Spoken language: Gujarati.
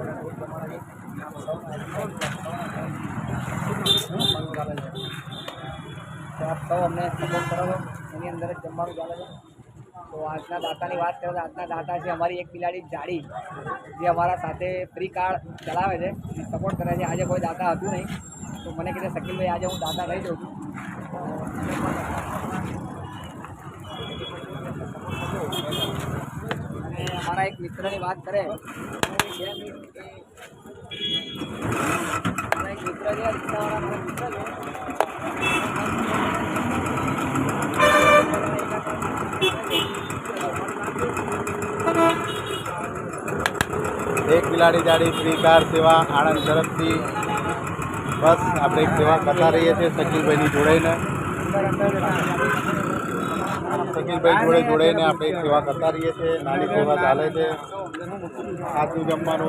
आप सौ अમને સપોર્ટ કરો છો એની અંદર જ જમવાનું ચાલે છે। તો આજના દાતાની વાત કરીએ તો આજના દાતા છે અમારી એક બિલાડી જાડી, જે અમારા સાથે ફ્રી કાર્ડ ચલાવે છે, સપોર્ટ કરે છે। આજે કોઈ દાતા હતું નહીં તો મને કીધે શકીલભાઈ આજે હું દાતા રહી દઉં છું। અને અમારા એક મિત્રની વાત કરે, મારા એક મિત્ર છે, રિક્ષાવાળા મારા મિત્ર છે। એક બિલાડી જાડી ફ્રી કાર સેવા આણંદ તરફથી બસ આપણે એક સેવા કરતા રહીએ છીએ શકીલભાઈની જોડાઈને। શકીલભાઈ જોડાઈને આપણે એક સેવા કરતા રહીએ છીએ। નાની સેવા ચાલે છે, સાચું જમવાનું